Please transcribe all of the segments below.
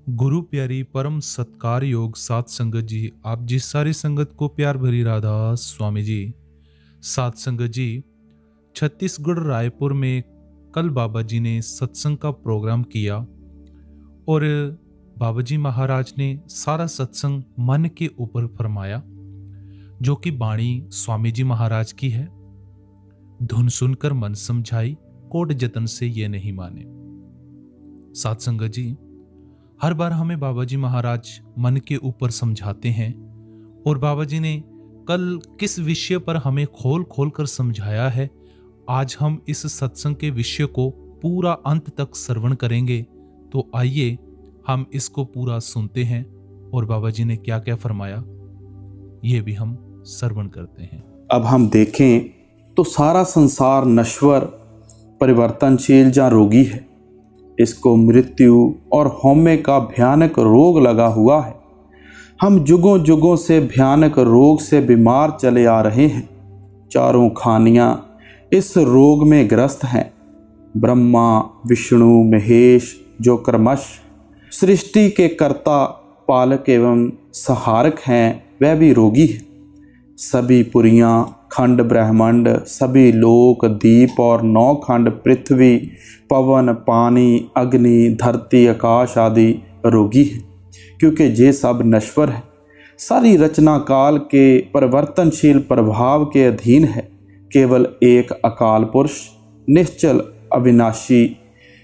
गुरु प्यारी परम सत्कार योग सात संगत जी, आप जिस सारी संगत को प्यार भरी राधा स्वामी जी। सात संगत जी, छत्तीसगढ़ रायपुर में कल बाबा जी ने सत्संग का प्रोग्राम किया और बाबा जी महाराज ने सारा सत्संग मन के ऊपर फरमाया, जो कि बाणी स्वामी जी महाराज की है। धुन सुनकर मन समझाई, कोट जतन से ये नहीं माने। सात संगत जी, हर बार हमें बाबा जी महाराज मन के ऊपर समझाते हैं और बाबा जी ने कल किस विषय पर हमें खोल खोल कर समझाया है, आज हम इस सत्संग के विषय को पूरा अंत तक श्रवण करेंगे। तो आइए हम इसको पूरा सुनते हैं और बाबा जी ने क्या क्या फरमाया ये भी हम श्रवण करते हैं। अब हम देखें तो सारा संसार नश्वर, परिवर्तनशील या रोगी है। इसको मृत्यु और होमे का भयानक रोग लगा हुआ है। हम जुगों जुगों से भयानक रोग से बीमार चले आ रहे हैं। चारों खानियां इस रोग में ग्रस्त हैं। ब्रह्मा, विष्णु, महेश जो क्रमश सृष्टि के कर्ता, पालक एवं सहारक हैं, वह भी रोगी है। सभी पुरियां, खंड ब्रह्मांड, सभी लोक, दीप और 9 खंड पृथ्वी, पवन, पानी, अग्नि, धरती, आकाश आदि रोगी हैं, क्योंकि ये सब नश्वर है। सारी रचना काल के परिवर्तनशील प्रभाव के अधीन है। केवल एक अकाल पुरुष निश्चल, अविनाशी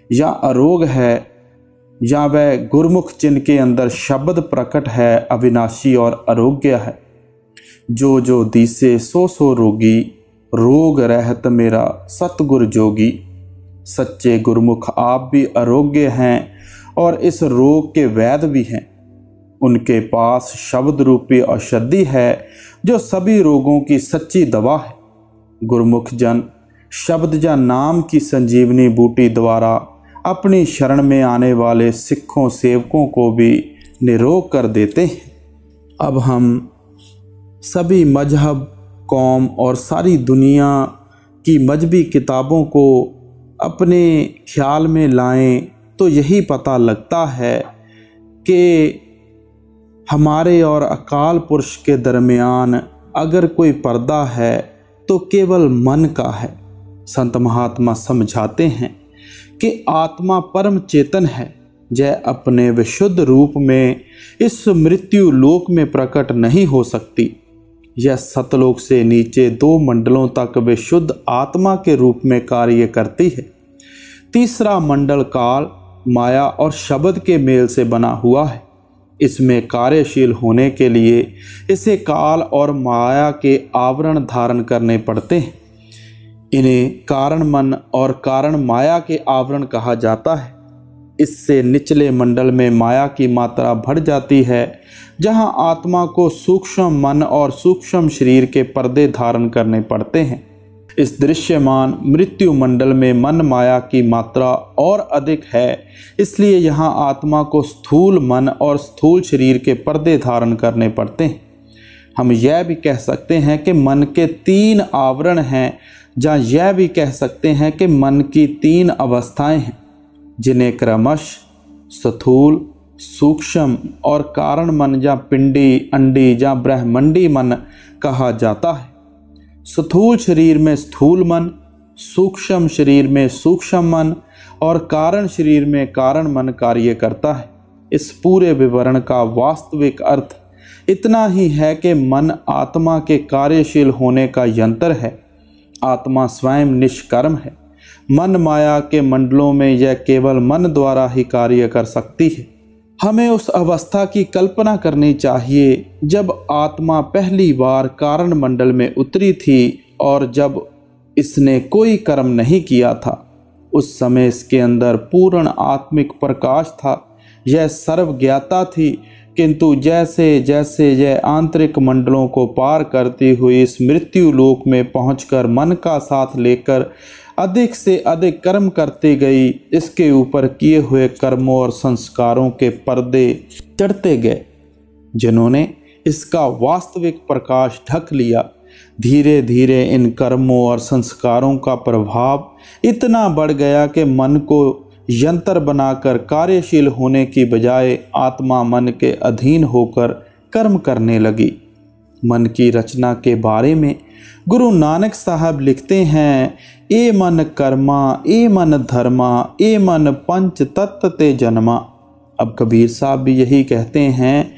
या अरोग है, या वह गुरमुख चिन्ह के अंदर शब्द प्रकट है, अविनाशी और आरोग्य है। जो जो दिसे सो सो रोगी, रोग रहत मेरा सतगुर जोगी। सच्चे गुरमुख आप भी आरोग्य हैं और इस रोग के वैद्य भी हैं। उनके पास शब्द रूपी औषधि है, जो सभी रोगों की सच्ची दवा है। गुरमुख जन शब्द या नाम की संजीवनी बूटी द्वारा अपनी शरण में आने वाले सिखों सेवकों को भी निरोग कर देते हैं। अब हम सभी मजहब, कौम और सारी दुनिया की मजहबी किताबों को अपने ख्याल में लाएं तो यही पता लगता है कि हमारे और अकाल पुरुष के दरमियान अगर कोई पर्दा है तो केवल मन का है। संत महात्मा समझाते हैं कि आत्मा परम चेतन है। यह अपने विशुद्ध रूप में इस मृत्यु लोक में प्रकट नहीं हो सकती। यह सतलोक से नीचे 2 मंडलों तक विशुद्ध आत्मा के रूप में कार्य करती है। तीसरा मंडल काल, माया और शब्द के मेल से बना हुआ है। इसमें कार्यशील होने के लिए इसे काल और माया के आवरण धारण करने पड़ते हैं। इन्हें कारण मन और कारण माया के आवरण कहा जाता है। इससे निचले मंडल में माया की मात्रा बढ़ जाती है, जहां आत्मा को सूक्ष्म मन और सूक्ष्म शरीर के पर्दे धारण करने पड़ते हैं। इस दृश्यमान मृत्यु मंडल में मन माया की मात्रा और अधिक है, इसलिए यहाँ आत्मा को स्थूल मन और स्थूल शरीर के पर्दे धारण करने पड़ते हैं। हम यह भी कह सकते हैं कि मन के 3 आवरण हैं, या यह भी कह सकते हैं कि मन की 3 अवस्थाएं हैं, जिन्हें क्रमश स्थूल, सूक्ष्म और कारण मन या पिंडी, अंडी या ब्रह्मंडी मन कहा जाता है। स्थूल शरीर में स्थूल मन, सूक्ष्म शरीर में सूक्ष्म मन और कारण शरीर में कारण मन कार्य करता है। इस पूरे विवरण का वास्तविक अर्थ इतना ही है कि मन आत्मा के कार्यशील होने का यंत्र है। आत्मा स्वयं निष्कर्म है। मन माया के मंडलों में यह केवल मन द्वारा ही कार्य कर सकती है। हमें उस अवस्था की कल्पना करनी चाहिए जब आत्मा पहली बार कारण मंडल में उतरी थी और जब इसने कोई कर्म नहीं किया था। उस समय इसके अंदर पूर्ण आत्मिक प्रकाश था। यह सर्वज्ञाता थी, किंतु जैसे जैसे यह आंतरिक मंडलों को पार करती हुई इस मृत्यु लोक में पहुंचकर मन का साथ लेकर अधिक से अधिक कर्म करती गई, इसके ऊपर किए हुए कर्मों और संस्कारों के पर्दे चढ़ते गए, जिन्होंने इसका वास्तविक प्रकाश ढक लिया। धीरे धीरे इन कर्मों और संस्कारों का प्रभाव इतना बढ़ गया कि मन को यंत्र बनाकर कार्यशील होने की बजाय आत्मा मन के अधीन होकर कर्म करने लगी। मन की रचना के बारे में गुरु नानक साहब लिखते हैं, ए मन कर्मा, ए मन धर्मा, ए मन पंच तत्व ते जन्मा। अब कबीर साहब भी यही कहते हैं,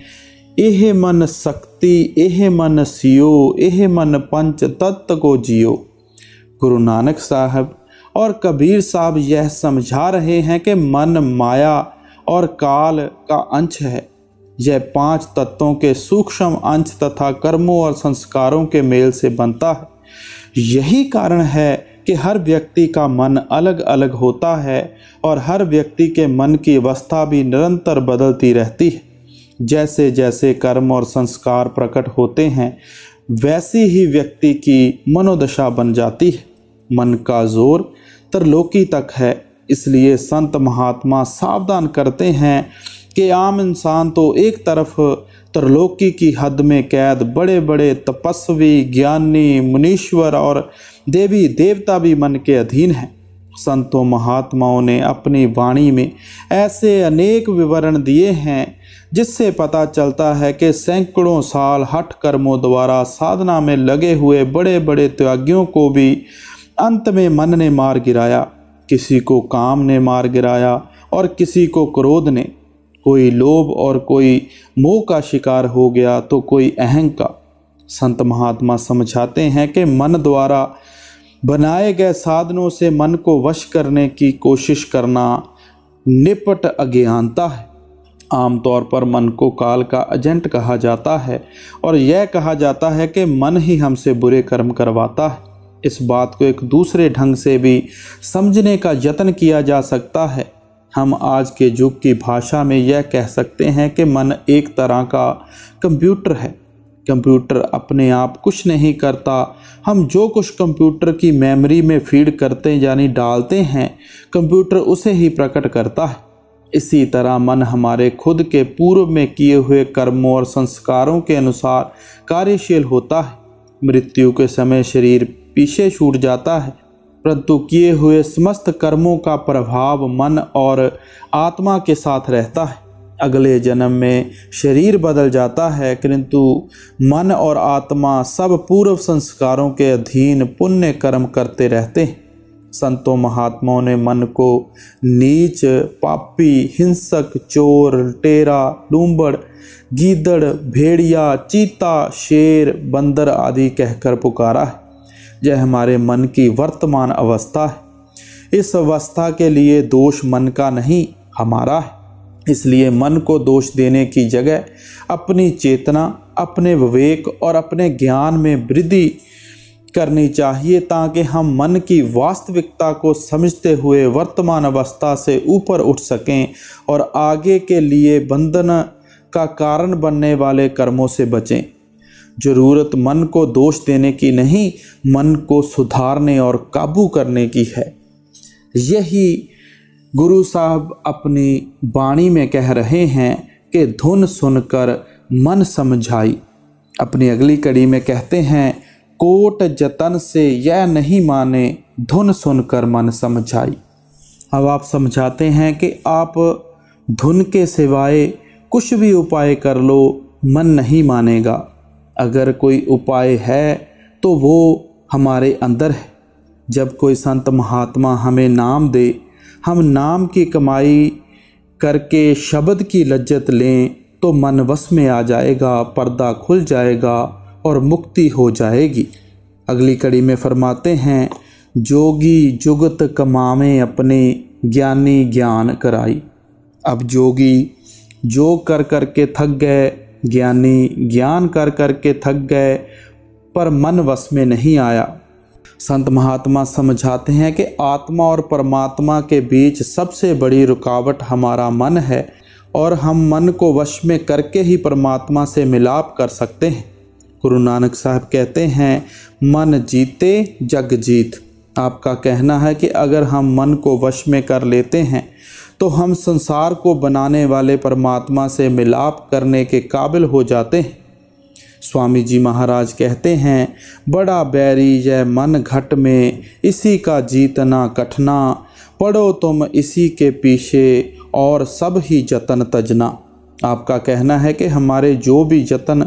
एह मन शक्ति, एह मन सियो, एह मन पंच तत्व को जियो। गुरु नानक साहब और कबीर साहब यह समझा रहे हैं कि मन माया और काल का अंश है। यह 5 तत्वों के सूक्ष्म अंश तथा कर्मों और संस्कारों के मेल से बनता है। यही कारण है कि हर व्यक्ति का मन अलग अलग होता है और हर व्यक्ति के मन की अवस्था भी निरंतर बदलती रहती है। जैसे जैसे कर्म और संस्कार प्रकट होते हैं वैसी ही व्यक्ति की मनोदशा बन जाती है। मन का जोर त्रिलोकी तक है, इसलिए संत महात्मा सावधान करते हैं कि आम इंसान तो एक तरफ त्रिलोकी की हद में कैद, बड़े बड़े तपस्वी, ज्ञानी, मुनीश्वर और देवी देवता भी मन के अधीन हैं। संतों महात्माओं ने अपनी वाणी में ऐसे अनेक विवरण दिए हैं जिससे पता चलता है कि सैकड़ों साल हठ कर्मों द्वारा साधना में लगे हुए बड़े बड़े त्यागियों को भी अंत में मन ने मार गिराया। किसी को काम ने मार गिराया और किसी को क्रोध ने, कोई लोभ और कोई मोह का शिकार हो गया तो कोई अहंकार का। संत महात्मा समझाते हैं कि मन द्वारा बनाए गए साधनों से मन को वश करने की कोशिश करना निपट अज्ञानता है। आमतौर पर मन को काल का एजेंट कहा जाता है और यह कहा जाता है कि मन ही हमसे बुरे कर्म करवाता है। इस बात को एक दूसरे ढंग से भी समझने का यत्न किया जा सकता है। हम आज के युग की भाषा में यह कह सकते हैं कि मन एक तरह का कंप्यूटर है। कंप्यूटर अपने आप कुछ नहीं करता, हम जो कुछ कंप्यूटर की मेमोरी में फीड करते यानी डालते हैं, कंप्यूटर उसे ही प्रकट करता है। इसी तरह मन हमारे खुद के पूर्व में किए हुए कर्मों और संस्कारों के अनुसार कार्यशील होता है। मृत्यु के समय शरीर पीछे छूट जाता है, परंतु किए हुए समस्त कर्मों का प्रभाव मन और आत्मा के साथ रहता है। अगले जन्म में शरीर बदल जाता है, किंतु मन और आत्मा सब पूर्व संस्कारों के अधीन पुण्य कर्म करते रहते हैं। संतों महात्माओं ने मन को नीच, पापी, हिंसक, चोर, लुटेरा, लूंबड़, गीदड़, भेड़िया, चीता, शेर, बंदर आदि कहकर पुकारा है। यह हमारे मन की वर्तमान अवस्था है। इस अवस्था के लिए दोष मन का नहीं, हमारा है। इसलिए मन को दोष देने की जगह अपनी चेतना, अपने विवेक और अपने ज्ञान में वृद्धि करनी चाहिए, ताकि हम मन की वास्तविकता को समझते हुए वर्तमान अवस्था से ऊपर उठ सकें और आगे के लिए बंधन का कारण बनने वाले कर्मों से बचें। जरूरत मन को दोष देने की नहीं, मन को सुधारने और काबू करने की है। यही गुरु साहब अपनी वाणी में कह रहे हैं कि धुन सुनकर मन समझाई। अपनी अगली कड़ी में कहते हैं, कोट जतन से यह नहीं माने, धुन सुनकर मन समझाई। अब आप समझाते हैं कि आप धुन के सिवाय कुछ भी उपाय कर लो, मन नहीं मानेगा। अगर कोई उपाय है तो वो हमारे अंदर है। जब कोई संत महात्मा हमें नाम दे, हम नाम की कमाई करके शब्द की लज्जत लें तो मन वश में आ जाएगा, पर्दा खुल जाएगा और मुक्ति हो जाएगी। अगली कड़ी में फरमाते हैं, जोगी जुगत कमावे अपने, ज्ञानी ज्ञान कराई। अब जोगी योग कर कर के थक गए, ज्ञानी ज्ञान कर कर के थक गए, पर मन वश में नहीं आया। संत महात्मा समझाते हैं कि आत्मा और परमात्मा के बीच सबसे बड़ी रुकावट हमारा मन है और हम मन को वश में करके ही परमात्मा से मिलाप कर सकते हैं। गुरु नानक साहब कहते हैं, मन जीते जग जीत। आपका कहना है कि अगर हम मन को वश में कर लेते हैं तो हम संसार को बनाने वाले परमात्मा से मिलाप करने के काबिल हो जाते हैं। स्वामी जी महाराज कहते हैं, बड़ा बैरी यह मन घट में, इसी का जीतना कठना, पड़ो तुम इसी के पीछे और सब ही जतन तजना। आपका कहना है कि हमारे जो भी जतन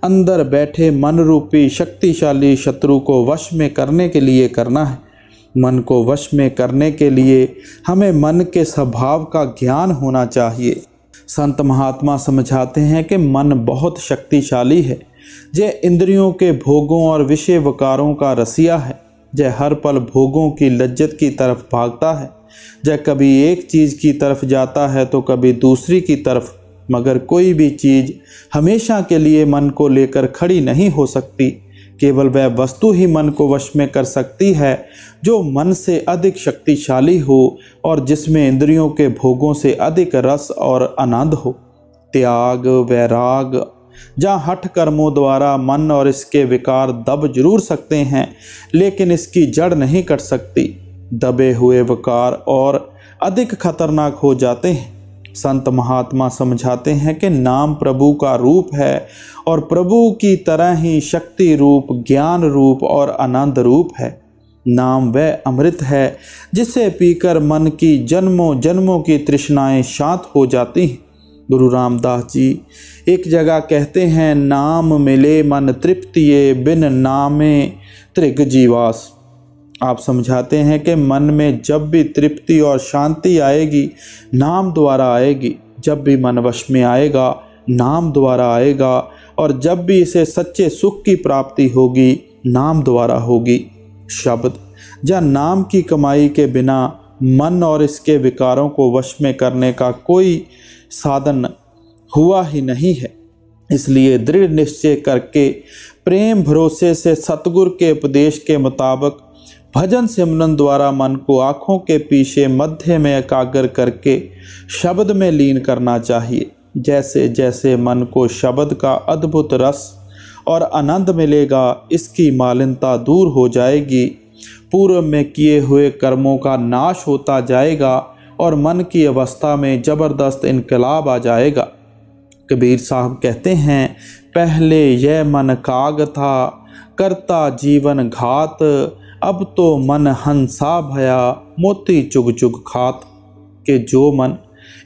अंदर बैठे मन रूपी शक्तिशाली शत्रु को वश में करने के लिए करना है। मन को वश में करने के लिए हमें मन के स्वभाव का ज्ञान होना चाहिए। संत महात्मा समझाते हैं कि मन बहुत शक्तिशाली है। यह इंद्रियों के भोगों और विषय विकारों का रसिया है। यह हर पल भोगों की लज्जत की तरफ भागता है। यह कभी एक चीज़ की तरफ जाता है तो कभी दूसरी की तरफ, मगर कोई भी चीज़ हमेशा के लिए मन को लेकर खड़ी नहीं हो सकती। केवल वह वस्तु ही मन को वश में कर सकती है जो मन से अधिक शक्तिशाली हो और जिसमें इंद्रियों के भोगों से अधिक रस और आनंद हो। त्याग, वैराग, जहाँ हठ कर्मों द्वारा मन और इसके विकार दब जरूर सकते हैं, लेकिन इसकी जड़ नहीं कट सकती। दबे हुए विकार और अधिक खतरनाक हो जाते हैं। संत महात्मा समझाते हैं कि नाम प्रभु का रूप है और प्रभु की तरह ही शक्ति रूप, ज्ञान रूप और आनंद रूप है। नाम वह अमृत है जिसे पीकर मन की जन्मों जन्मों की तृष्णाएं शांत हो जाती हैं। गुरु रामदास जी एक जगह कहते हैं, नाम मिले मन तृप्तिये, बिन नामे त्रिग जीवास। आप समझाते हैं कि मन में जब भी तृप्ति और शांति आएगी, नाम द्वारा आएगी। जब भी मन वश में आएगा, नाम द्वारा आएगा। और जब भी इसे सच्चे सुख की प्राप्ति होगी, नाम द्वारा होगी। शब्द या नाम की कमाई के बिना मन और इसके विकारों को वश में करने का कोई साधन हुआ ही नहीं है। इसलिए दृढ़ निश्चय करके प्रेम भरोसे से सतगुरु के उपदेश के मुताबिक भजन सिमरन द्वारा मन को आँखों के पीछे मध्य में एकाग्र करके शब्द में लीन करना चाहिए। जैसे जैसे मन को शब्द का अद्भुत रस और आनंद मिलेगा, इसकी मालिनता दूर हो जाएगी। पूर्व में किए हुए कर्मों का नाश होता जाएगा और मन की अवस्था में ज़बरदस्त इनकलाब आ जाएगा। कबीर साहब कहते हैं, पहले यह मन काग था, करता जीवन घात, अब तो मन हंसा भया, मोती चुग चुग खात। के जो मन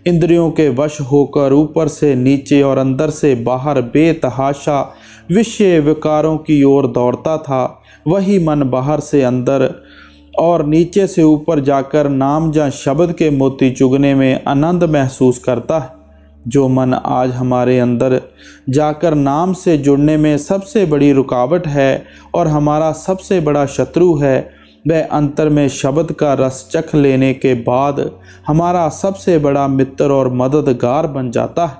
इंद्रियों के वश होकर ऊपर से नीचे और अंदर से बाहर बेतहाशा विषय विकारों की ओर दौड़ता था, वही मन बाहर से अंदर और नीचे से ऊपर जाकर नाम या शब्द के मोती चुगने में आनंद महसूस करता है। जो मन आज हमारे अंदर जाकर नाम से जुड़ने में सबसे बड़ी रुकावट है और हमारा सबसे बड़ा शत्रु है, वह अंतर में शब्द का रस चख लेने के बाद हमारा सबसे बड़ा मित्र और मददगार बन जाता है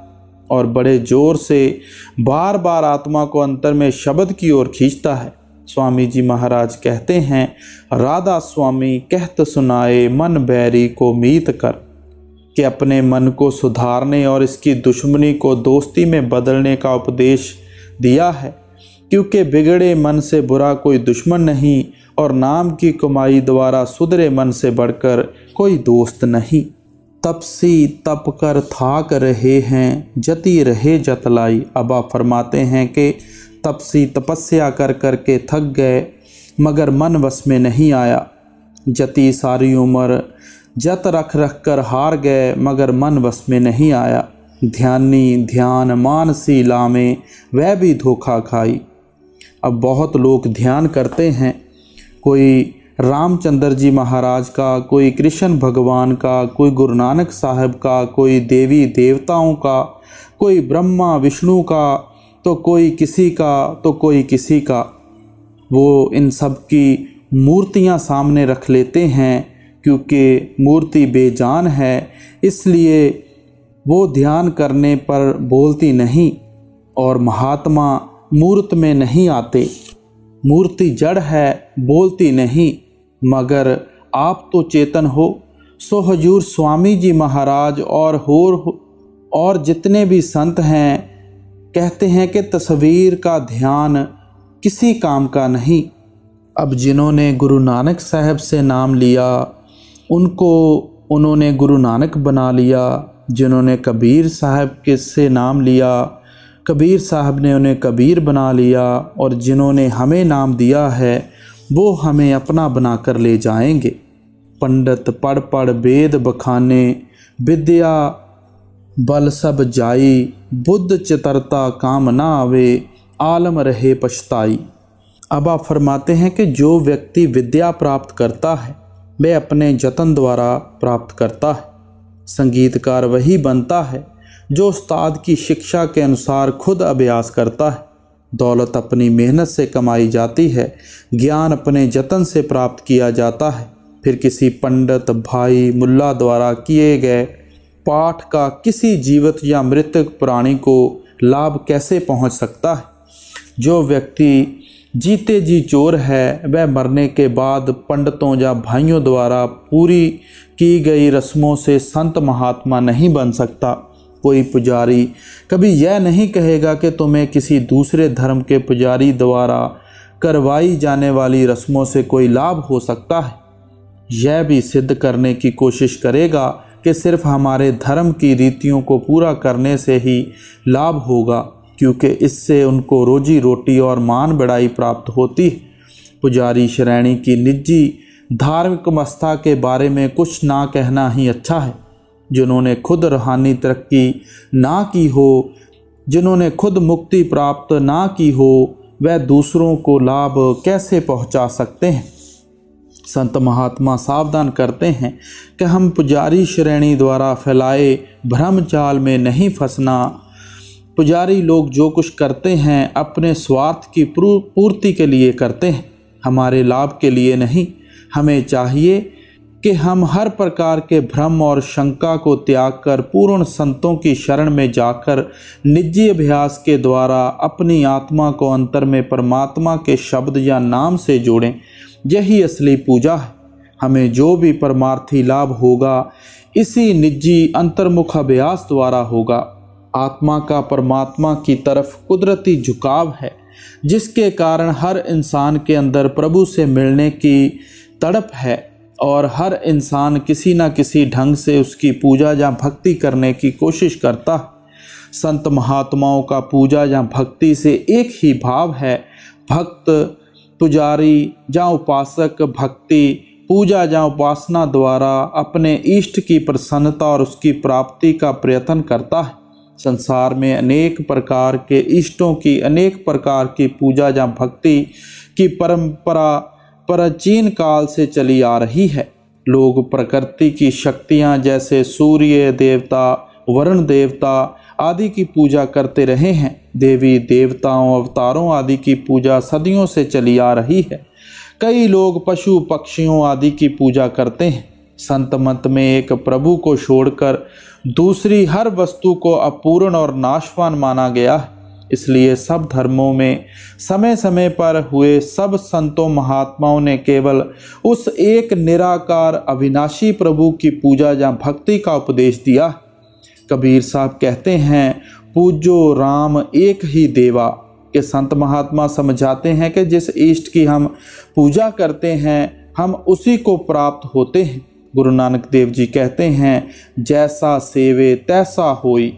और बड़े जोर से बार बार आत्मा को अंतर में शब्द की ओर खींचता है। स्वामी जी महाराज कहते हैं, राधा स्वामी कहत सुनाए, मन बैरी को मीत कर। कि अपने मन को सुधारने और इसकी दुश्मनी को दोस्ती में बदलने का उपदेश दिया है, क्योंकि बिगड़े मन से बुरा कोई दुश्मन नहीं और नाम की कमाई द्वारा सुधरे मन से बढ़कर कोई दोस्त नहीं। तपसी तप कर थाक रहे हैं, जती रहे जतलाई। अब आप फरमाते हैं कि तपसी तपस्या कर कर के थक गए मगर मन वश में नहीं आया। जती सारी उम्र जत रख रख कर हार गए मगर मन वश में नहीं आया। ध्यानी ध्यान मानसी लामे, वह भी धोखा खाई। अब बहुत लोग ध्यान करते हैं, कोई रामचंद्र जी महाराज का, कोई कृष्ण भगवान का, कोई गुरु नानक साहब का, कोई देवी देवताओं का, कोई ब्रह्मा विष्णु का, तो कोई किसी का, तो कोई किसी का। वो इन सब की मूर्तियां सामने रख लेते हैं, क्योंकि मूर्ति बेजान है, इसलिए वो ध्यान करने पर बोलती नहीं और महात्मा मूर्त में नहीं आते। मूर्ति जड़ है, बोलती नहीं, मगर आप तो चेतन हो। सो हजूर स्वामी जी महाराज और जितने भी संत हैं कहते हैं कि तस्वीर का ध्यान किसी काम का नहीं। अब जिन्होंने गुरु नानक साहब से नाम लिया उनको उन्होंने गुरु नानक बना लिया। जिन्होंने कबीर साहब के से नाम लिया, कबीर साहब ने उन्हें कबीर बना लिया। और जिन्होंने हमें नाम दिया है वो हमें अपना बना कर ले जाएंगे। पंडित पढ़ पढ़ वेद बखाने, विद्या बल सब जाई, बुद्ध चितरता काम ना आवे, आलम रहे पछताई। अब आप फरमाते हैं कि जो व्यक्ति विद्या प्राप्त करता है वह अपने जतन द्वारा प्राप्त करता है। संगीतकार वही बनता है जो उस्ताद की शिक्षा के अनुसार खुद अभ्यास करता है। दौलत अपनी मेहनत से कमाई जाती है, ज्ञान अपने जतन से प्राप्त किया जाता है। फिर किसी पंडित भाई मुल्ला द्वारा किए गए पाठ का किसी जीवित या मृतक प्राणी को लाभ कैसे पहुंच सकता है? जो व्यक्ति जीते जी चोर है वह मरने के बाद पंडितों या भाइयों द्वारा पूरी की गई रस्मों से संत महात्मा नहीं बन सकता। कोई पुजारी कभी यह नहीं कहेगा कि तुम्हें किसी दूसरे धर्म के पुजारी द्वारा करवाई जाने वाली रस्मों से कोई लाभ हो सकता है। यह भी सिद्ध करने की कोशिश करेगा कि सिर्फ हमारे धर्म की रीतियों को पूरा करने से ही लाभ होगा, क्योंकि इससे उनको रोजी रोटी और मान बढ़ाई प्राप्त होती है। पुजारी श्रेणी की निजी धार्मिक अवस्था के बारे में कुछ ना कहना ही अच्छा है। जिन्होंने खुद रूहानी तरक्की ना की हो, जिन्होंने खुद मुक्ति प्राप्त ना की हो, वह दूसरों को लाभ कैसे पहुंचा सकते हैं? संत महात्मा सावधान करते हैं कि हम पुजारी श्रेणी द्वारा फैलाए भ्रम जाल में नहीं फंसना। पुजारी लोग जो कुछ करते हैं अपने स्वार्थ की पूर्ति के लिए करते हैं, हमारे लाभ के लिए नहीं। हमें चाहिए कि हम हर प्रकार के भ्रम और शंका को त्याग कर पूर्ण संतों की शरण में जाकर निजी अभ्यास के द्वारा अपनी आत्मा को अंतर में परमात्मा के शब्द या नाम से जोड़ें। यही असली पूजा है। हमें जो भी परमार्थी लाभ होगा इसी निजी अंतर्मुख अभ्यास द्वारा होगा। आत्मा का परमात्मा की तरफ कुदरती झुकाव है, जिसके कारण हर इंसान के अंदर प्रभु से मिलने की तड़प है और हर इंसान किसी न किसी ढंग से उसकी पूजा या भक्ति करने की कोशिश करता है। संत महात्माओं का पूजा या भक्ति से एक ही भाव है। भक्त पुजारी या उपासक भक्ति पूजा या उपासना द्वारा अपने इष्ट की प्रसन्नता और उसकी प्राप्ति का प्रयत्न करता है। संसार में अनेक प्रकार के इष्टों की, अनेक प्रकार की पूजा या भक्ति की परंपरा प्राचीन काल से चली आ रही है। लोग प्रकृति की शक्तियां जैसे सूर्य देवता, वरुण देवता आदि की पूजा करते रहे हैं। देवी देवताओं, अवतारों आदि की पूजा सदियों से चली आ रही है। कई लोग पशु पक्षियों आदि की पूजा करते हैं। संत मत में एक प्रभु को छोड़कर दूसरी हर वस्तु को अपूर्ण और नाशवान माना गया है। इसलिए सब धर्मों में समय समय पर हुए सब संतों महात्माओं ने केवल उस एक निराकार अविनाशी प्रभु की पूजा या भक्ति का उपदेश दिया। कबीर साहब कहते हैं, पूजो राम एक ही देवा। के संत महात्मा समझाते हैं कि जिस इष्ट की हम पूजा करते हैं हम उसी को प्राप्त होते हैं। गुरु नानक देव जी कहते हैं, जैसा सेवे तैसा होई।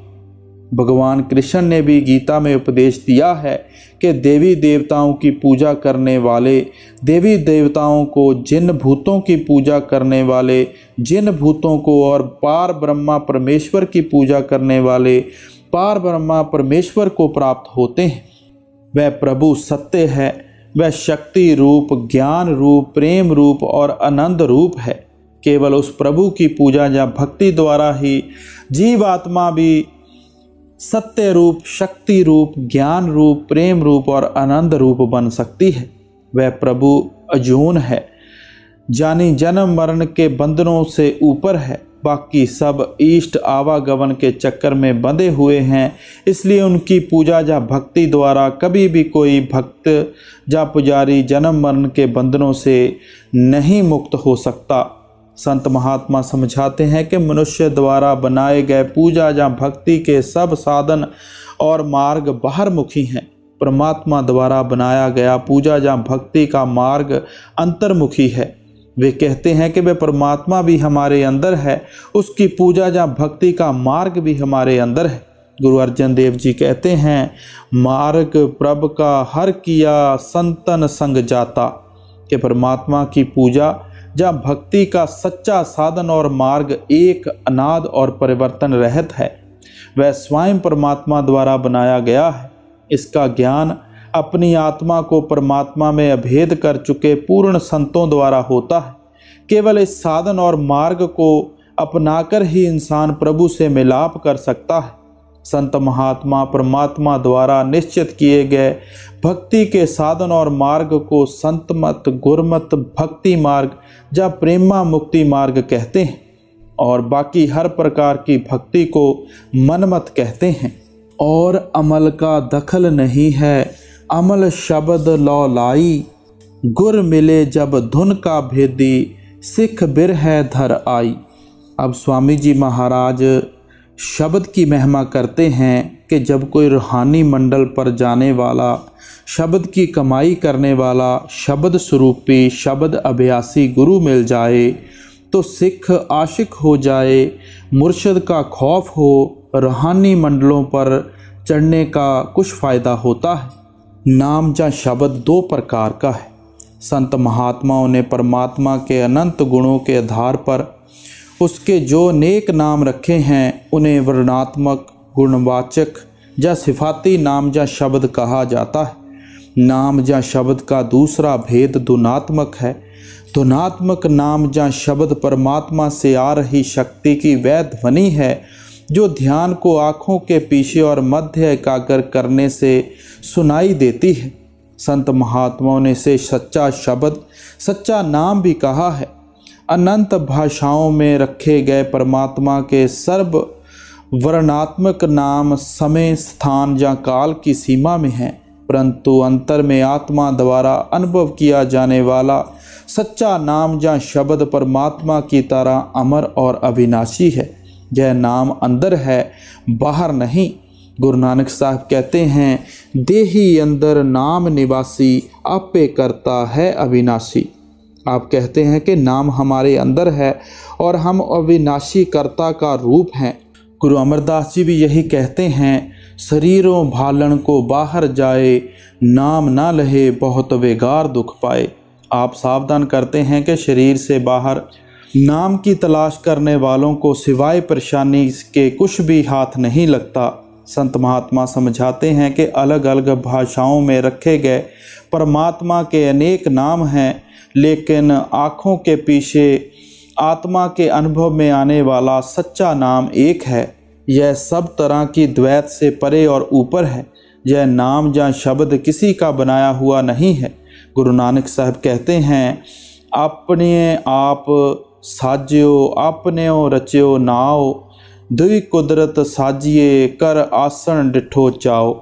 भगवान कृष्ण ने भी गीता में उपदेश दिया है कि देवी देवताओं की पूजा करने वाले देवी देवताओं को, जिन भूतों की पूजा करने वाले जिन भूतों को और पार ब्रह्मा परमेश्वर की पूजा करने वाले पार ब्रह्मा परमेश्वर को प्राप्त होते हैं। वह प्रभु सत्य है, वह शक्ति रूप, ज्ञान रूप, प्रेम रूप और आनंद रूप है। केवल उस प्रभु की पूजा या भक्ति द्वारा ही जीवात्मा भी सत्य रूप, शक्ति रूप, ज्ञान रूप, प्रेम रूप और आनंद रूप बन सकती है। वह प्रभु अजून है, जानी जन्म मरण के बंधनों से ऊपर है। बाकी सब इष्ट आवागमन के चक्कर में बंधे हुए हैं, इसलिए उनकी पूजा या भक्ति द्वारा कभी भी कोई भक्त या पुजारी जन्म मरण के बंधनों से नहीं मुक्त हो सकता। संत महात्मा समझाते हैं कि मनुष्य द्वारा बनाए गए पूजा या भक्ति के सब साधन और मार्ग बाहरमुखी हैं। परमात्मा द्वारा बनाया गया पूजा या भक्ति का मार्ग अंतर्मुखी है। वे कहते हैं कि वह परमात्मा भी हमारे अंदर है, उसकी पूजा या भक्ति का मार्ग भी हमारे अंदर है। गुरु अर्जन देव जी कहते हैं, मार्ग प्रभ का हर किया संतन संग जाता। कि परमात्मा की पूजा जहाँ भक्ति का सच्चा साधन और मार्ग एक, अनाद और परिवर्तन रहित है, वह स्वयं परमात्मा द्वारा बनाया गया है। इसका ज्ञान अपनी आत्मा को परमात्मा में अभेद कर चुके पूर्ण संतों द्वारा होता है। केवल इस साधन और मार्ग को अपनाकर ही इंसान प्रभु से मिलाप कर सकता है। संत महात्मा परमात्मा द्वारा निश्चित किए गए भक्ति के साधन और मार्ग को संत मत, गुरमत, भक्ति मार्ग या प्रेमा मुक्ति मार्ग कहते हैं और बाकी हर प्रकार की भक्ति को मनमत कहते हैं। और अमल का दखल नहीं है, अमल शब्द लौ लाई, गुर मिले जब धुन का भेदी, सिख बिरह धर आई। अब स्वामी जी महाराज शब्द की महिमा करते हैं कि जब कोई रूहानी मंडल पर जाने वाला, शब्द की कमाई करने वाला, शब्द स्वरूपी, शब्द अभ्यासी गुरु मिल जाए तो सिख आशिक हो जाए, मुर्शद का खौफ हो, रूहानी मंडलों पर चढ़ने का कुछ फ़ायदा होता है। नाम या शब्द दो प्रकार का है। संत महात्माओं ने परमात्मा के अनंत गुणों के आधार पर उसके जो नेक नाम रखे हैं उन्हें वर्णात्मक, गुणवाचक या सिफाती नाम या शब्द कहा जाता है। नाम या शब्द का दूसरा भेद धुनात्मक है। धुनात्मक नाम या शब्द परमात्मा से आ रही शक्ति की वह ध्वनि है जो ध्यान को आँखों के पीछे और मध्य एकाग्र करने से सुनाई देती है। संत महात्माओं ने इसे सच्चा शब्द, सच्चा नाम भी कहा है। अनंत भाषाओं में रखे गए परमात्मा के सर्व वर्णात्मक नाम समय, स्थान या काल की सीमा में हैं, परंतु अंतर में आत्मा द्वारा अनुभव किया जाने वाला सच्चा नाम या शब्द परमात्मा की तरह अमर और अविनाशी है। यह नाम अंदर है, बाहर नहीं। गुरु नानक साहब कहते हैं, देही अंदर नाम निवासी, आपे करता है अविनाशी। आप कहते हैं कि नाम हमारे अंदर है और हम अविनाशी कर्ता का रूप हैं। गुरु अमरदास जी भी यही कहते हैं, शरीरों भालन को बाहर जाए, नाम ना लहे बहुत बेगार दुख पाए। आप सावधान करते हैं कि शरीर से बाहर नाम की तलाश करने वालों को सिवाय परेशानी के कुछ भी हाथ नहीं लगता। संत महात्मा समझाते हैं कि अलग अलग भाषाओं में रखे गए परमात्मा के अनेक नाम हैं, लेकिन आँखों के पीछे आत्मा के अनुभव में आने वाला सच्चा नाम एक है। यह सब तरह की द्वैत से परे और ऊपर है। यह नाम या शब्द किसी का बनाया हुआ नहीं है। गुरु नानक साहब कहते हैं, अपने आप साजियो, आपनेओ रचियो नाओ, दुई कुदरत साजिए, कर आसन डिठो चाओ।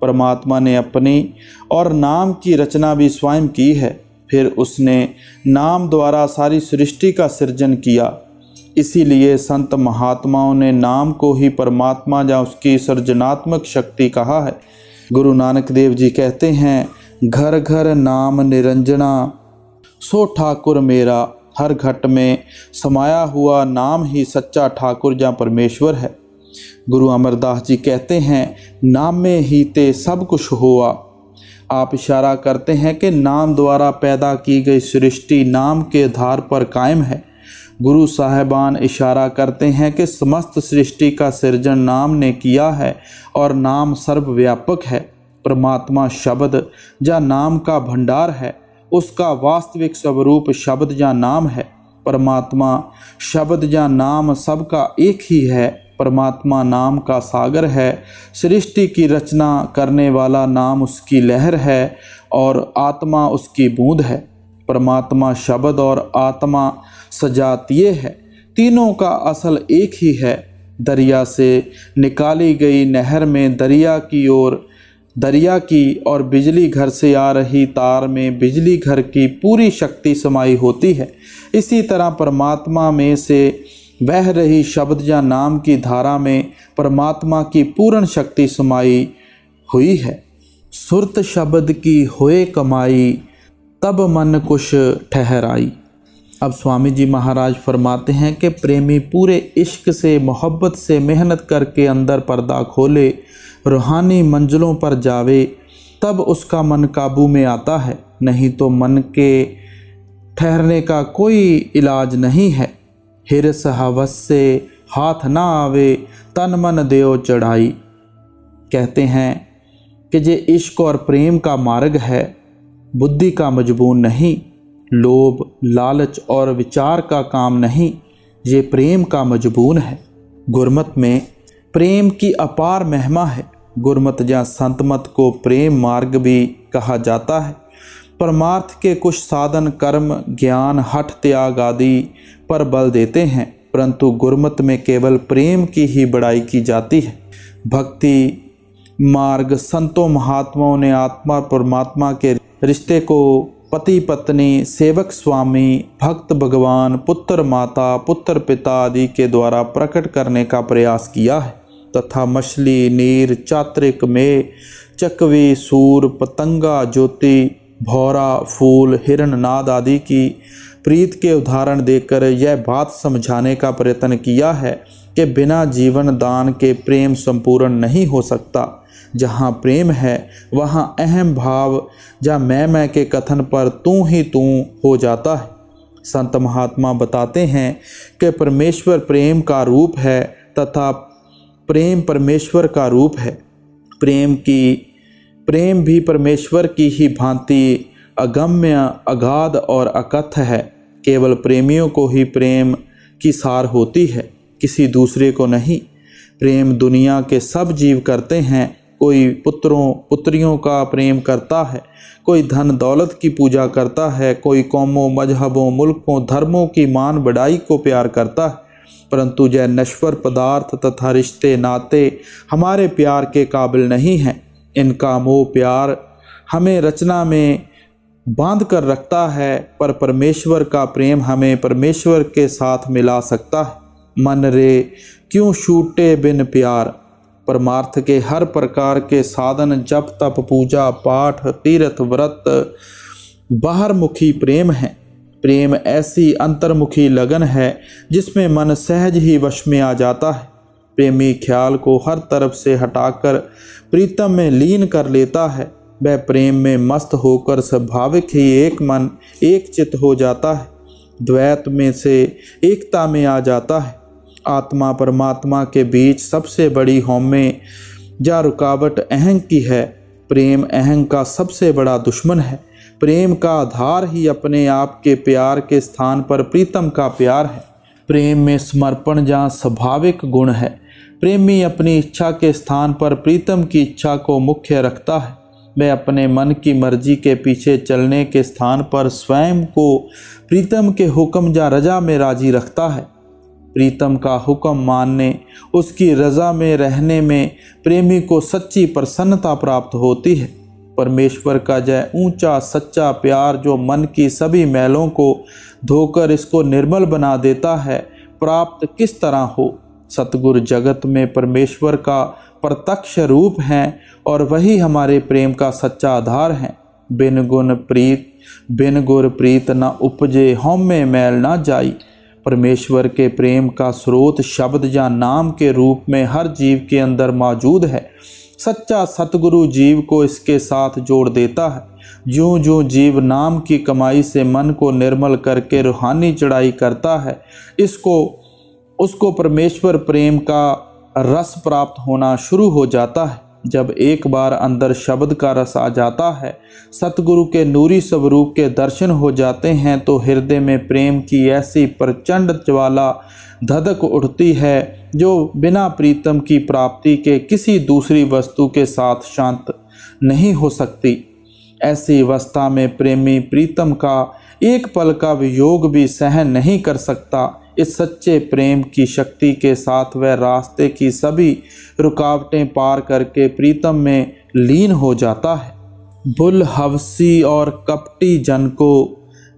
परमात्मा ने अपनी और नाम की रचना भी स्वयं की है। फिर उसने नाम द्वारा सारी सृष्टि का सृजन किया। इसीलिए संत महात्माओं ने नाम को ही परमात्मा या उसकी सृजनात्मक शक्ति कहा है। गुरु नानक देव जी कहते हैं, घर घर नाम निरंजना, सो ठाकुर मेरा। हर घट में समाया हुआ नाम ही सच्चा ठाकुर या परमेश्वर है। गुरु अमरदास जी कहते हैं, नाम में ही ते सब कुछ हुआ। आप इशारा करते हैं कि नाम द्वारा पैदा की गई सृष्टि नाम के आधार पर कायम है। गुरु साहिबान इशारा करते हैं कि समस्त सृष्टि का सृजन नाम ने किया है और नाम सर्वव्यापक है। परमात्मा शब्द या नाम का भंडार है। उसका वास्तविक स्वरूप शब्द या नाम है। परमात्मा शब्द या नाम सबका एक ही है। परमात्मा नाम का सागर है। सृष्टि की रचना करने वाला नाम उसकी लहर है और आत्मा उसकी बूंद है। परमात्मा शब्द और आत्मा सजातीय है। तीनों का असल एक ही है। दरिया से निकाली गई नहर में दरिया की और बिजली घर से आ रही तार में बिजली घर की पूरी शक्ति समाई होती है। इसी तरह परमात्मा में से बह रही शब्द या नाम की धारा में परमात्मा की पूर्ण शक्ति समाई हुई है। सुरत शब्द की होए कमाई, तब मन कुछ ठहराई। अब स्वामी जी महाराज फरमाते हैं कि प्रेमी पूरे इश्क से, मोहब्बत से मेहनत करके अंदर पर्दा खोले, रूहानी मंजिलों पर जावे, तब उसका मन काबू में आता है। नहीं तो मन के ठहरने का कोई इलाज नहीं है। हिरस हवस से हाथ ना आवे, तन मन देओ चढ़ाई। कहते हैं कि ये इश्क और प्रेम का मार्ग है, बुद्धि का मजबून नहीं। लोभ, लालच और विचार का काम नहीं, ये प्रेम का मजबून है। गुरमत में प्रेम की अपार महिमा है। गुरमत या संतमत को प्रेम मार्ग भी कहा जाता है। परमार्थ के कुछ साधन कर्म, ज्ञान, हठ, त्याग आदि पर बल देते हैं, परंतु गुरमत में केवल प्रेम की ही बड़ाई की जाती है। भक्ति मार्ग संतों महात्माओं ने आत्मा परमात्मा के रिश्ते को पति पत्नी, सेवक स्वामी, भक्त भगवान, पुत्र माता, पुत्र पिता आदि के द्वारा प्रकट करने का प्रयास किया है तथा मछली, नीर, चात्रिक, में, चकवी, सूर, पतंगा, ज्योति, भौरा, फूल, हिरण, नाद आदि की प्रीत के उदाहरण देकर यह बात समझाने का प्रयत्न किया है कि बिना जीवन दान के प्रेम संपूर्ण नहीं हो सकता। जहाँ प्रेम है वहाँ अहम भाव या मैं के कथन पर तू ही तू हो जाता है। संत महात्मा बताते हैं कि परमेश्वर प्रेम का रूप है तथा प्रेम परमेश्वर का रूप है। प्रेम भी परमेश्वर की ही भांति अगम्य, अगाध और अकथ है। केवल प्रेमियों को ही प्रेम की सार होती है, किसी दूसरे को नहीं। प्रेम दुनिया के सब जीव करते हैं। कोई पुत्रों पुत्रियों का प्रेम करता है, कोई धन दौलत की पूजा करता है, कोई कौमों, मजहबों, मुल्कों, धर्मों की मान बढ़ाई को प्यार करता है, परंतु यह नश्वर पदार्थ तथा रिश्ते नाते हमारे प्यार के काबिल नहीं हैं। इनका मोह प्यार हमें रचना में बांध कर रखता है, पर परमेश्वर का प्रेम हमें परमेश्वर के साथ मिला सकता है। मन रे क्यों छूटे बिन प्यार। परमार्थ के हर प्रकार के साधन, जप तप, पूजा पाठ, तीर्थ व्रत बाहरमुखी प्रेम है। प्रेम ऐसी अंतर्मुखी लगन है जिसमें मन सहज ही वश में आ जाता है। प्रेमी ख्याल को हर तरफ से हटाकर प्रीतम में लीन कर लेता है। वह प्रेम में मस्त होकर स्वाभाविक ही एक मन एक चित्त हो जाता है, द्वैत में से एकता में आ जाता है। आत्मा परमात्मा के बीच सबसे बड़ी हौमे या रुकावट अहंग की है। प्रेम अहंग का सबसे बड़ा दुश्मन है। प्रेम का आधार ही अपने आप के प्यार के स्थान पर प्रीतम का प्यार है। प्रेम में समर्पण या स्वाभाविक गुण है। प्रेमी अपनी इच्छा के स्थान पर प्रीतम की इच्छा को मुख्य रखता है। वह अपने मन की मर्जी के पीछे चलने के स्थान पर स्वयं को प्रीतम के हुक्म या रजा में राजी रखता है। प्रीतम का हुक्म मानने, उसकी रजा में रहने में प्रेमी को सच्ची प्रसन्नता प्राप्त होती है। परमेश्वर का जय ऊंचा सच्चा प्यार जो मन की सभी मैलों को धोकर इसको निर्मल बना देता है, प्राप्त किस तरह हो। सतगुरु जगत में परमेश्वर का प्रत्यक्ष रूप हैं और वही हमारे प्रेम का सच्चा आधार हैं। बिन गुर प्रीत न उपजे, हौमे मैल ना जाई। परमेश्वर के प्रेम का स्रोत शब्द या नाम के रूप में हर जीव के अंदर मौजूद है। सच्चा सतगुरु जीव को इसके साथ जोड़ देता है। ज्यों ज्यों जीव नाम की कमाई से मन को निर्मल करके रूहानी चढ़ाई करता है, उसको परमेश्वर प्रेम का रस प्राप्त होना शुरू हो जाता है। जब एक बार अंदर शब्द का रस आ जाता है, सतगुरु के नूरी स्वरूप के दर्शन हो जाते हैं, तो हृदय में प्रेम की ऐसी प्रचंड ज्वाला धधक उठती है जो बिना प्रीतम की प्राप्ति के किसी दूसरी वस्तु के साथ शांत नहीं हो सकती। ऐसी अवस्था में प्रेमी प्रीतम का एक पल का वियोग भी सहन नहीं कर सकता। इस सच्चे प्रेम की शक्ति के साथ वह रास्ते की सभी रुकावटें पार करके प्रीतम में लीन हो जाता है। बुल हवसी और कपटी जन को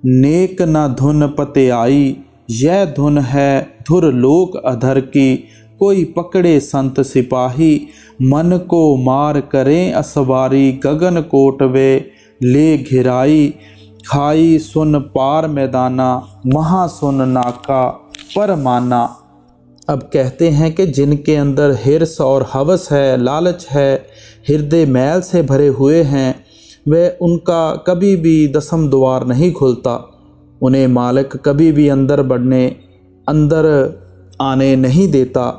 नेक न धुन पते आई, यह धुन है धुर लोक अधर की, कोई पकड़े संत सिपाही, मन को मार करें असवारी, गगन कोट वे ले घिराई, खाई सुन पार मैदाना, वहाँ सुन नाका पर माना। अब कहते हैं कि जिनके अंदर हिर्स और हवस है, लालच है, हृदय मैल से भरे हुए हैं, वह उनका कभी भी दसम द्वार नहीं खुलता। उन्हें मालिक कभी भी अंदर आने नहीं देता।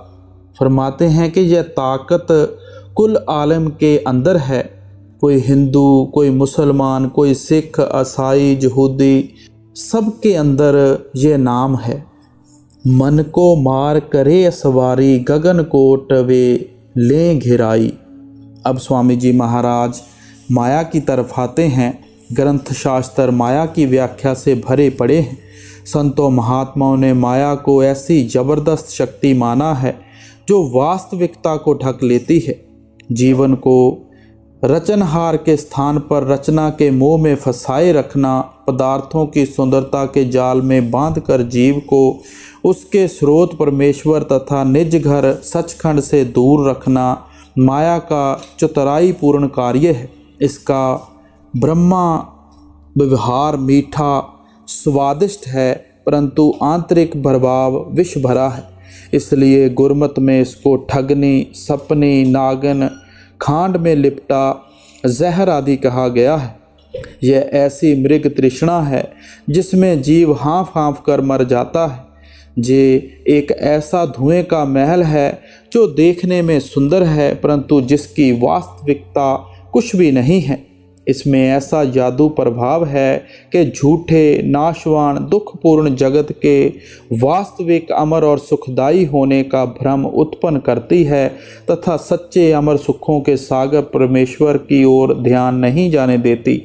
फरमाते हैं कि यह ताकत कुल आलम के अंदर है। कोई हिंदू, कोई मुसलमान, कोई सिख, ईसाई, यहूदी, सबके अंदर ये नाम है। मन को मार करे असवारी, गगन कोट वे लें घिराई। अब स्वामी जी महाराज माया की तरफ आते हैं। ग्रंथ शास्त्र माया की व्याख्या से भरे पड़े हैं। संतों महात्माओं ने माया को ऐसी जबरदस्त शक्ति माना है जो वास्तविकता को ढक लेती है। जीवन को रचनहार के स्थान पर रचना के मोह में फंसाए रखना, पदार्थों की सुंदरता के जाल में बांधकर जीव को उसके स्रोत परमेश्वर तथा निज घर सचखंड से दूर रखना माया का चतुराई पूर्ण कार्य है। इसका ब्रह्मा व्यवहार मीठा स्वादिष्ट है, परंतु आंतरिक प्रभाव विष भरा है। इसलिए गुरमत में इसको ठगनी, सपनी, नागन, खांड में लिपटा, जहर आदि कहा गया है। यह ऐसी मृग तृष्णा है जिसमें जीव हाँफ हाँफ कर मर जाता है। ये एक ऐसा धुएं का महल है जो देखने में सुंदर है, परंतु जिसकी वास्तविकता कुछ भी नहीं है। इसमें ऐसा जादू प्रभाव है कि झूठे, नाशवान, दुखपूर्ण जगत के वास्तविक अमर और सुखदायी होने का भ्रम उत्पन्न करती है तथा सच्चे अमर सुखों के सागर परमेश्वर की ओर ध्यान नहीं जाने देती।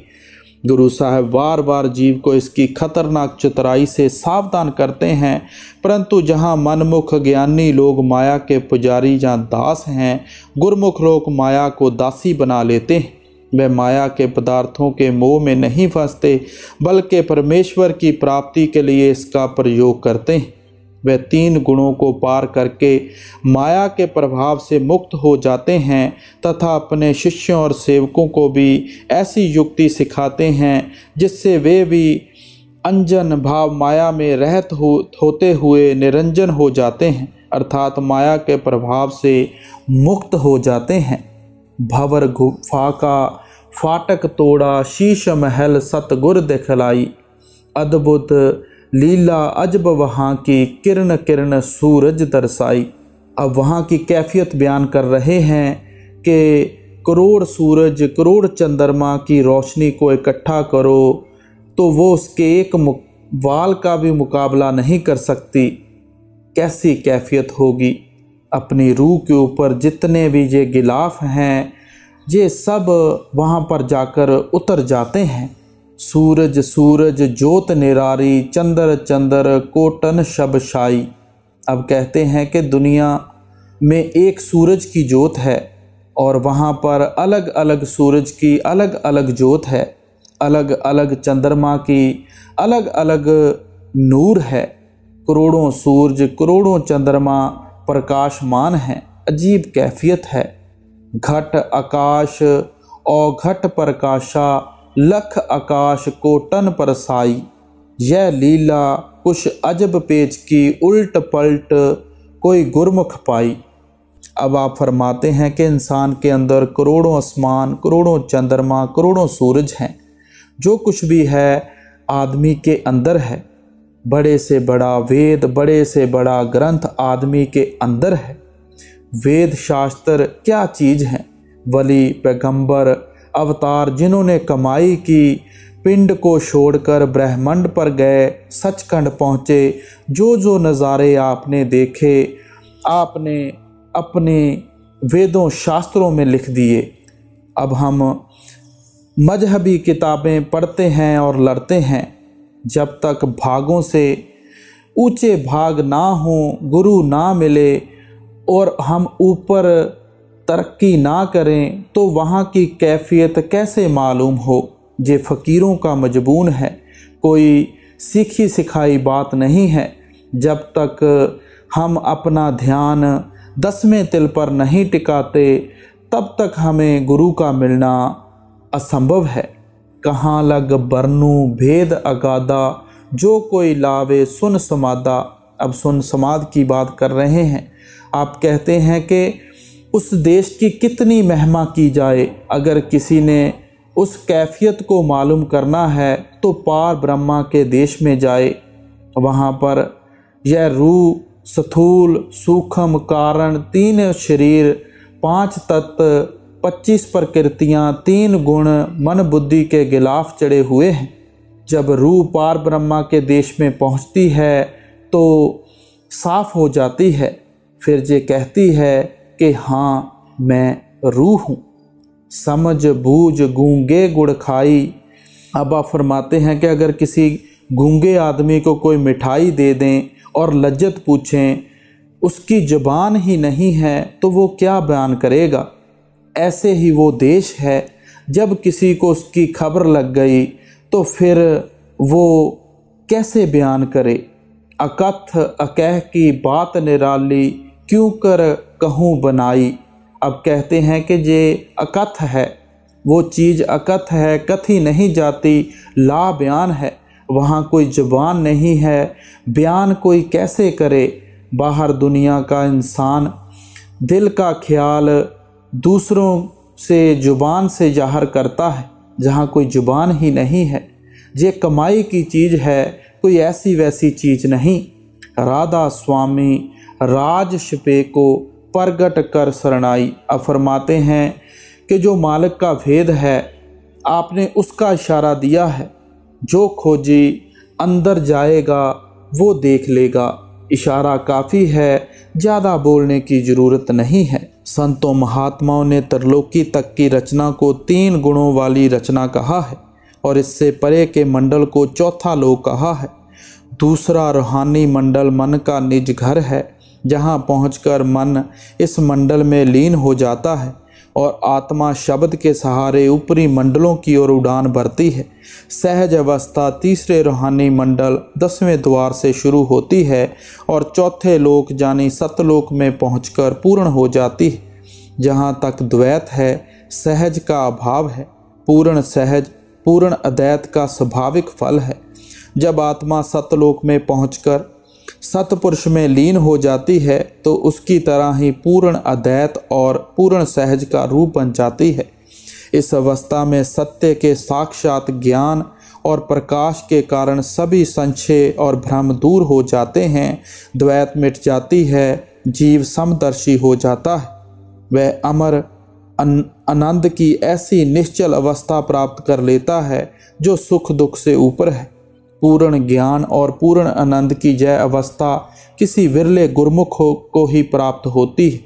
गुरु साहब बार बार जीव को इसकी खतरनाक चतुराई से सावधान करते हैं, परंतु जहाँ मनमुख ज्ञानी लोग माया के पुजारी या दास हैं, गुरमुख लोग माया को दासी बना लेते हैं। वे माया के पदार्थों के मोह में नहीं फंसते, बल्कि परमेश्वर की प्राप्ति के लिए इसका प्रयोग करते हैं। वे 3 गुणों को पार करके माया के प्रभाव से मुक्त हो जाते हैं तथा अपने शिष्यों और सेवकों को भी ऐसी युक्ति सिखाते हैं जिससे वे भी अंजन भाव माया में रहत होते हुए निरंजन हो जाते हैं, अर्थात माया के प्रभाव से मुक्त हो जाते हैं। भंवर गुफा का फाटक तोड़ा, शीश महल सतगुर दिखलाई, अद्भुत लीला अजब वहाँ की, किरण किरण सूरज दर्शाई। अब वहाँ की कैफियत बयान कर रहे हैं कि करोड़ सूरज, करोड़ चंद्रमा की रोशनी को इकट्ठा करो तो वो उसके एक वाल का भी मुकाबला नहीं कर सकती। कैसी कैफियत होगी। अपनी रूह के ऊपर जितने भी ये गिलाफ हैं, ये सब वहाँ पर जाकर उतर जाते हैं। सूरज सूरज ज्योत निरारी, चंद्र चंद्र कोटन शबशाई। अब कहते हैं कि दुनिया में एक सूरज की ज्योत है और वहाँ पर अलग अलग सूरज की अलग अलग ज्योत है, अलग अलग चंद्रमा की अलग अलग नूर है। करोड़ों सूरज, करोड़ों चंद्रमा प्रकाशमान हैं। अजीब कैफियत है। घट आकाश और घट प्रकाशा, लख आकाश को टन परसाई। यह लीला कुछ अजब पेच की, उल्ट पलट कोई गुरमुख पाई। अब आप फरमाते हैं कि इंसान के अंदर करोड़ों आसमान, करोड़ों चंद्रमा, करोड़ों सूरज हैं। जो कुछ भी है आदमी के अंदर है। बड़े से बड़ा वेद, बड़े से बड़ा ग्रंथ आदमी के अंदर है। वेद शास्त्र क्या चीज़ हैं। वली, पैगंबर, अवतार जिन्होंने कमाई की, पिंड को छोड़कर ब्रह्मांड पर गए, सचखंड पहुँचे, जो जो नज़ारे आपने देखे आपने अपने वेदों शास्त्रों में लिख दिए। अब हम मजहबी किताबें पढ़ते हैं और लड़ते हैं। जब तक भागों से ऊंचे भाग ना हों, गुरु ना मिले और हम ऊपर तरक्की ना करें तो वहाँ की कैफियत कैसे मालूम हो। ये फ़कीरों का मजबून है, कोई सीखी सिखाई बात नहीं है। जब तक हम अपना ध्यान 10वें तिल पर नहीं टिकाते तब तक हमें गुरु का मिलना असंभव है। कहाँ लग बरनू भेद अगाधा, जो कोई लावे सुन समादा। अब सुन समाद की बात कर रहे हैं। आप कहते हैं कि उस देश की कितनी महिमा की जाए, अगर किसी ने उस कैफियत को मालूम करना है तो पार ब्रह्मा के देश में जाए। वहाँ पर यह रूह, स्थूल, सूक्ष्म, कारण, 3 शरीर, 5 तत्व, 25 प्रकृतियाँ, 3 गुण मन बुद्धि के गिलाफ चढ़े हुए हैं। जब रूह पार ब्रह्मा के देश में पहुँचती है तो साफ हो जाती है। फिर ये कहती है कि हाँ मैं रूह हूँ। समझ बूझ गूंगे गुड़ खाई। अब आप फरमाते हैं कि अगर किसी गूंगे आदमी को कोई मिठाई दे दें और लज्जत पूछें, उसकी ज़ुबान ही नहीं है तो वो क्या बयान करेगा। ऐसे ही वो देश है, जब किसी को उसकी खबर लग गई तो फिर वो कैसे बयान करे। अकथ अकह की बात निराली, क्यों कर कहूँ बनाई। अब कहते हैं कि ये अकथ है, वो चीज़ अकथ है, कथी नहीं जाती, ला बयान है। वहाँ कोई ज़ुबान नहीं है, बयान कोई कैसे करे। बाहर दुनिया का इंसान दिल का ख्याल दूसरों से ज़ुबान से ज़ाहिर करता है, जहाँ कोई ज़ुबान ही नहीं है। ये कमाई की चीज़ है, कोई ऐसी वैसी चीज़ नहीं। राधा स्वामी राज शिपे को प्रगट कर शरणाई। अब फरमाते हैं कि जो मालिक का भेद है आपने उसका इशारा दिया है। जो खोजी अंदर जाएगा वो देख लेगा। इशारा काफ़ी है, ज़्यादा बोलने की ज़रूरत नहीं है। संतों महात्माओं ने त्रिलोकी तक की रचना को 3 गुणों वाली रचना कहा है और इससे परे के मंडल को चौथा लोक कहा है। दूसरा रूहानी मंडल मन का निज घर है, जहाँ पहुंचकर मन इस मंडल में लीन हो जाता है और आत्मा शब्द के सहारे ऊपरी मंडलों की ओर उड़ान भरती है। सहज अवस्था तीसरे रूहानी मंडल 10वें द्वार से शुरू होती है और चौथे लोक यानी सतलोक में पहुंचकर पूर्ण हो जाती है। जहाँ तक द्वैत है, सहज का अभाव है। पूर्ण सहज पूर्ण अद्वैत का स्वाभाविक फल है। जब आत्मा सतलोक में पहुंचकर सतपुरुष में लीन हो जाती है तो उसकी तरह ही पूर्ण अद्वैत और पूर्ण सहज का रूप बन जाती है। इस अवस्था में सत्य के साक्षात ज्ञान और प्रकाश के कारण सभी संशय और भ्रम दूर हो जाते हैं। द्वैत मिट जाती है, जीव समदर्शी हो जाता है। वह अमर आनंद की ऐसी निश्चल अवस्था प्राप्त कर लेता है जो सुख दुख से ऊपर है। पूर्ण ज्ञान और पूर्ण आनंद की यह अवस्था किसी विरले गुरमुख को ही प्राप्त होती है।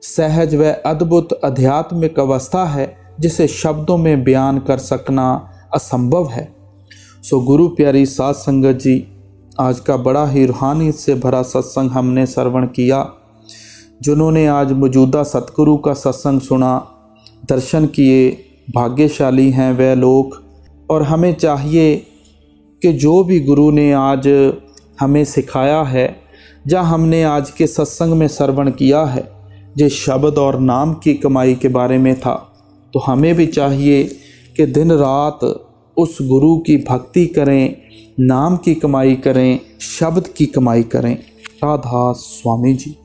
सहज व अद्भुत आध्यात्मिक अवस्था है जिसे शब्दों में बयान कर सकना असंभव है। सो गुरु प्यारी साध संगत जी, आज का बड़ा ही रूहानी से भरा सत्संग हमने श्रवण किया। जिन्होंने आज मौजूदा सतगुरु का सत्संग सुना, दर्शन किए, भाग्यशाली हैं वह लोग। और हमें चाहिए कि जो भी गुरु ने आज हमें सिखाया है, जहाँ हमने आज के सत्संग में श्रवण किया है, जो शब्द और नाम की कमाई के बारे में था, तो हमें भी चाहिए कि दिन रात उस गुरु की भक्ति करें, नाम की कमाई करें, शब्द की कमाई करें। राधा स्वामी जी।